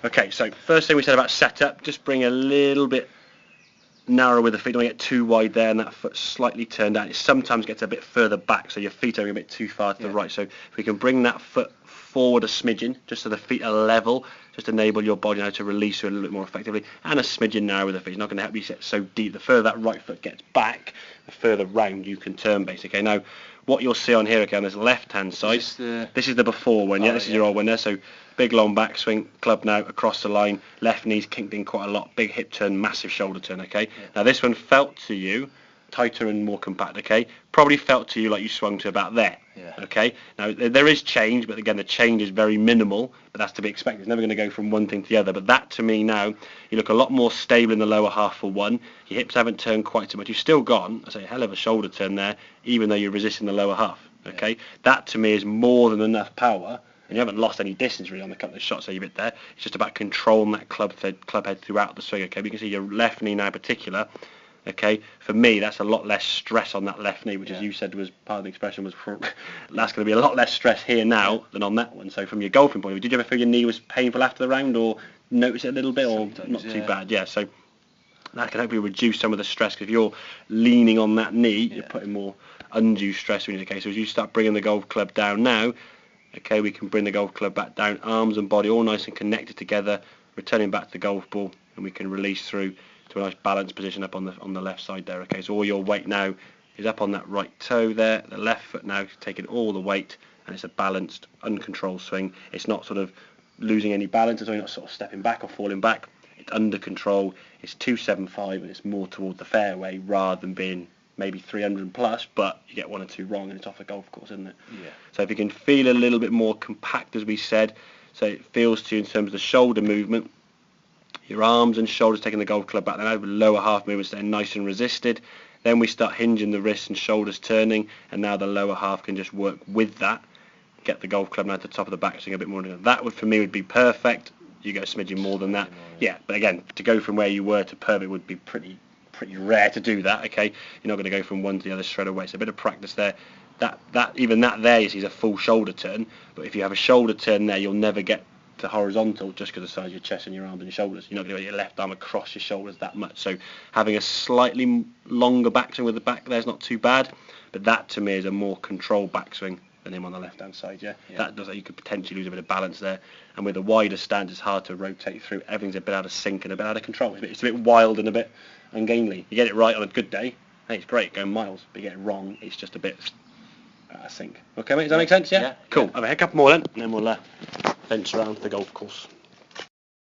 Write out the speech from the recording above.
Okay, so first thing we said about setup, just bring a little bit narrow with the feet. Don't get too wide there, and that foot slightly turned out. It sometimes gets a bit further back, so your feet are a bit too far to the right. So if we can bring that foot forward a smidgen, just so the feet are level, just enable your body now to release it a little bit more effectively, and a smidgen narrow with the feet. It's not going to help you sit so deep. The further that right foot gets back, the further round you can turn, basically. Now, what you'll see on here, okay, on this left-hand side, this is the before one, yeah? This is your old one there, so big long backswing, club now, across the line, left knee's kinked in quite a lot, big hip turn, massive shoulder turn, okay? Yeah. Now this one felt to you tighter and more compact, okay? Probably felt to you like you swung to about there, okay? Now there is change, but again the change is very minimal, but that's to be expected. It's never going to go from one thing to the other, but that to me now, you look a lot more stable in the lower half for one. Your hips haven't turned quite so much. You've still gone, I say, a hell of a shoulder turn there, even though you're resisting the lower half, okay? Yeah. That to me is more than enough power. And you haven't lost any distance really on the couple of shots that you've hit there. It's just about controlling that club head throughout the swing, okay? We can see your left knee now in particular, okay? For me, that's a lot less stress on that left knee, which as you said was, part of the expression was, that's going to be a lot less stress here now than on that one. So from your golfing point of view, did you ever feel your knee was painful after the round, or notice it a little bit, or sometimes, not too bad? Yeah, so that can hopefully reduce some of the stress, because if you're leaning on that knee, you're putting more undue stress in the case. So as you start bringing the golf club down now, okay, we can bring the golf club back down, arms and body all nice and connected together, returning back to the golf ball, and we can release through to a nice balanced position up on the left side there. Okay, so all your weight now is up on that right toe there, the left foot now taking all the weight, and it's a balanced, uncontrolled swing. It's not sort of losing any balance, it's only not sort of stepping back or falling back. It's under control, it's 275, and it's more toward the fairway rather than being maybe 300 plus, but you get one or two wrong and it's off the golf course, isn't it? Yeah. So if you can feel a little bit more compact, as we said, so it feels to you in terms of the shoulder movement, your arms and shoulders taking the golf club back, then over the lower half movement staying nice and resisted. Then we start hinging the wrists and shoulders turning, and now the lower half can just work with that, get the golf club now to the top of the backswing a bit more. That would, for me, would be perfect. You go smidging more than that. Yeah, but again, to go from where you were to perfect would be pretty rare to do that, okay? You're not going to go from one to the other straight away. So a bit of practice there. Even that there, you see, is a full shoulder turn. But if you have a shoulder turn there, you'll never get to horizontal just because of the size of your chest and your arms and your shoulders. You're not going to get your left arm across your shoulders that much. So having a slightly longer backswing with the back there is not too bad. But that, to me, is a more controlled backswing than him on the left-hand side, yeah? That does that you could potentially lose a bit of balance there. And with a wider stance, it's hard to rotate through. Everything's a bit out of sync and a bit out of control. It's a bit wild and a bit ungainly. You get it right on a good day, hey, it's great, going miles. But you get it wrong, it's just a bit out of sync. Okay, mate, does that make sense, yeah? Cool. I'll have a couple more then, and then we'll venture around the golf course.